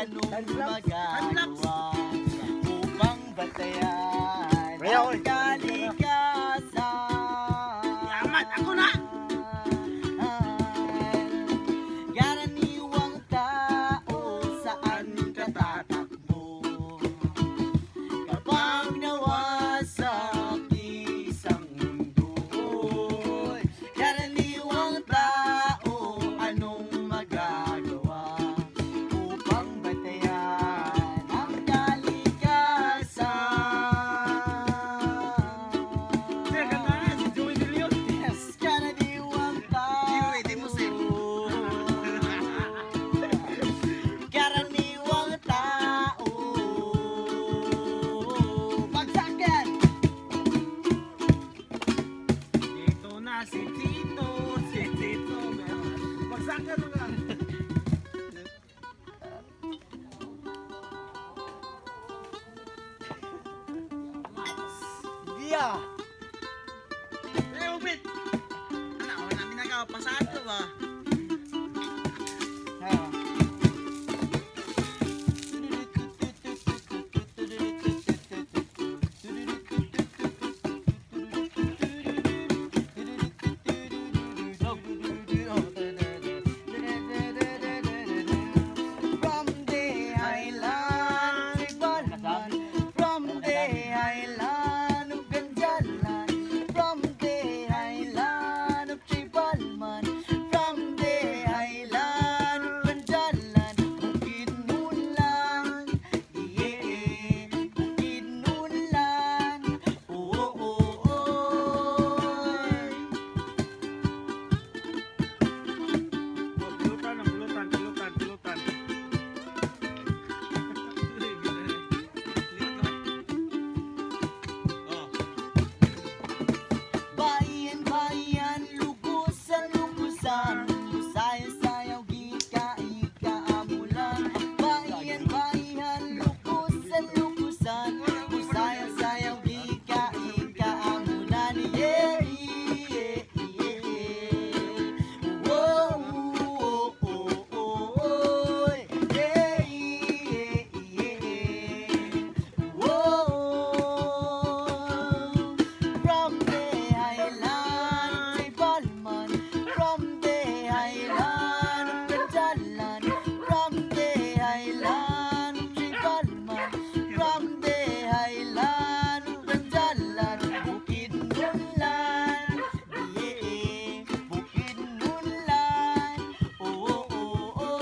anong magagawa upang batayan ang kalikasan? Yaman, ako na! Karaniwang tao, saan ka tatakbo kapag nawasak isang mundo? Karaniwang tao, anong magagawa upang batayan ang kalikasan? Sir, ganda na, si Joey De Leon. Yes, karaniwang tao. Hindi mo, sir. Karaniwang tao. Bagsakan! Dito na si Tito. Magsakan mo na. Yeah! Eh, Ubit! Ano, ako namin nagkapasaan ko ba? From the island, Ibalman. From the island of Ganjalan. From the island of Ibalman. From the island of Ganjalan. Bukidnulan, yeah, Bukidnulan. Oh, oh, oh, oh. Pulutan, pulutan. Oh. Bayan, lugusan, sayaw, ika, amulan. Bayan, lugusan, sayaw, ika, amulan. Yeah, yeah, yeah. Whoa, oh, oh, oh, oh. Yeah, yeah, yeah. Whoa. From the island of Ibalman, from the island of Ganjalan, from the island of Ibalman, from the island of Ganjalan, Bukidnulan, yeah, Bukidnulan, oh, oh, oh, oh.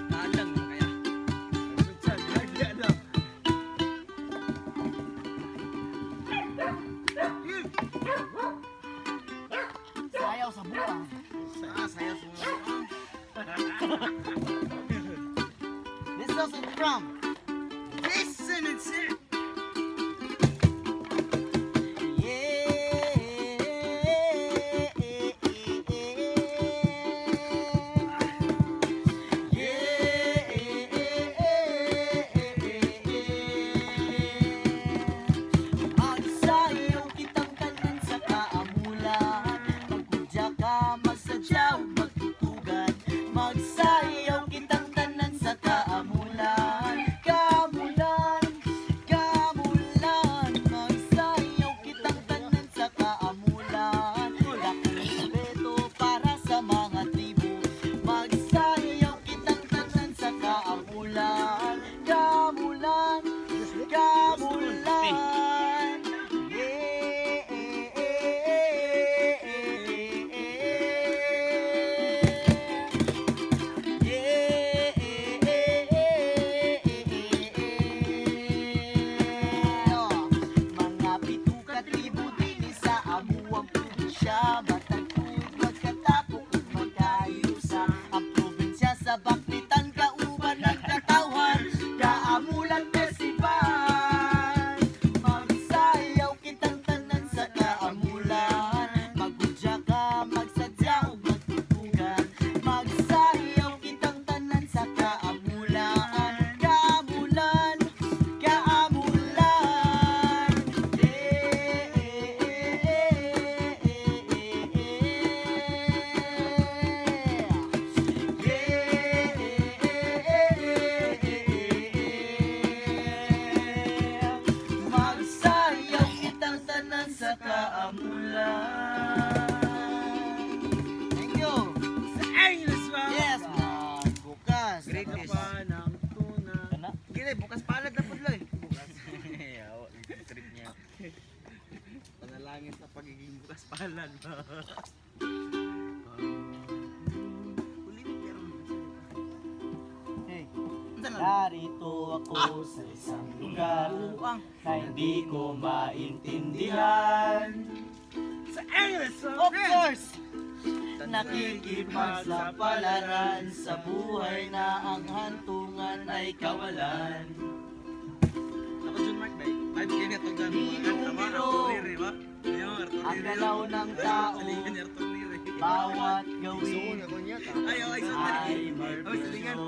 Talang mo kaya. Sutsan, lagyan lang. Sayaw sa buwan. Sayaw semua. This is from Listen and sit. Magsayaw kitang tanan sa kaamulan, magkudya ka, magsadyaw, magtutugan. Magsayaw kitang tanan sa kaamulan, kaamulan, kaamulan. Magsayaw kitang tanan sa kaamulan, lakong respeto para sa mga tribo. Magsayaw kitang tanan sa kaamulan, kaamulan, kaamulan. Mga pituka tribo din sa amuang probinsya, matagpud magkatapok ug magkaayusa. Ang probinsya sa Baklitan kauban ng katawan, Kaamulan Festival. Palan mo. Hey, narito ako sa isang lugar na hindi ko maintindihan. Sa English, Of course! Nakikipagsapalaran sa buhay na ang hantungan ay kawalan. Ako John Mark bay. Ay bigyan ito gano'n. Ang galaw ng tao, bawat gawin ay marpisyo.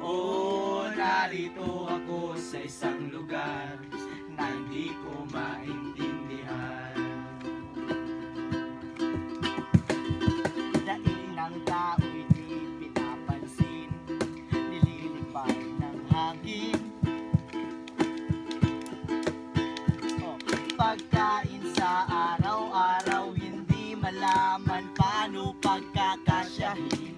Oh, narito ako sa isang lugar na hindi ko maintindihan. Daig ng tao'y di pinapansin, nililipad ng hangin. Pagkain sa araw-araw, hindi malaman paano pagkakasyahin.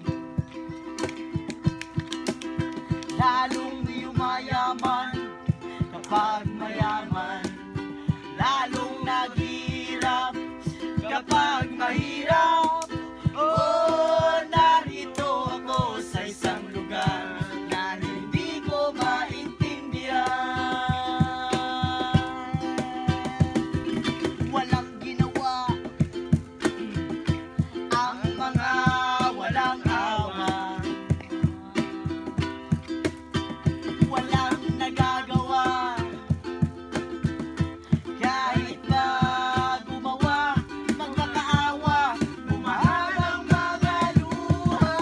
Lalong yumayaman kapag mayaman, lalong naghihirap kapag mahirap. Oh, narito ako sa isang lugar na hindi ko maintindihan. Walang ginawa ang mga walang awa, walang nagagawa kahit ba gumawa, magmakaawa, bumahal ang mga luha.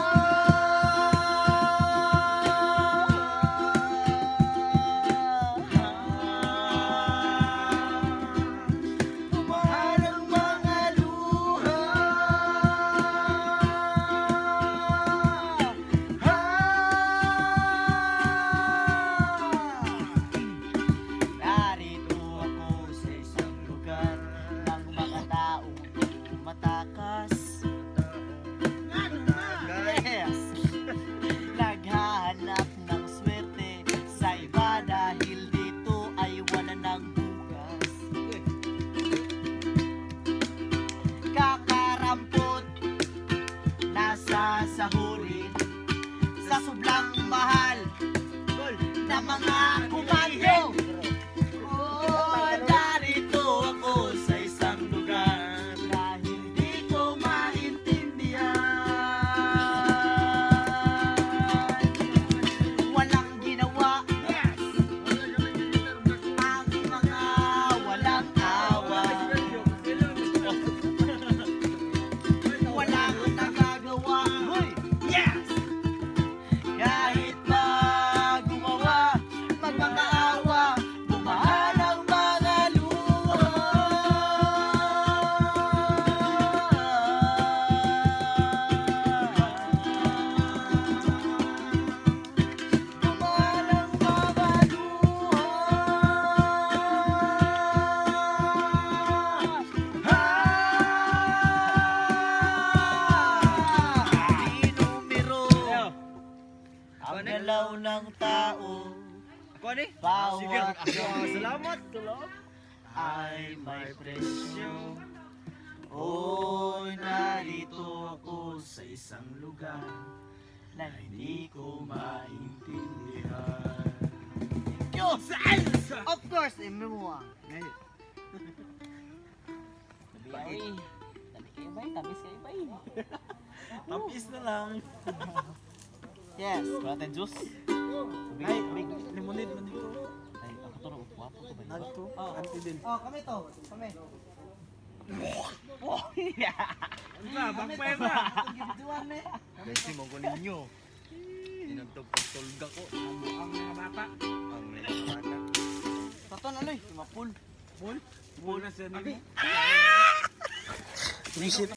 Bumahal ang mga luha. Narito ako sa isang lugar ng mga taong matakas. Yes! Naghahanap ng swerte sa iba dahil dito ay wala ng bukas. Kakarampot, nasa sahurin, sa sublang mahal na mga kumando. Oh, narito ako sa isang lugar na hindi ko maintindihan. Walang ginawa ang mga walang awa, walang nagagawa. Yes! Kahit ba gumawa, magmakaawa, bumahal ang mga luha. Bumahal ang mga luha. Di numero ang galaw ng tao, Ako ni? bawat Salamat. ay may presyo. Oh, narito ako sa isang lugar na hindi ko maintindihan. Yo, of course, mo. Tabi kayo ba? Tabis kayo ba? Tapis na lang. Yes. Wala tayong juice? Ay, may limonade man dito. Ay, ako to, wapo to ba? Ano to? Anti din. Oh, kami to. Kami. Ano ba? Backfire na. Kasi mo ko ninyo. Inagtog-tolga ko. Ang mga bata. Ang may bata. Taton ano eh? Mapul. Bull? Bull na siya. Abi. Visit.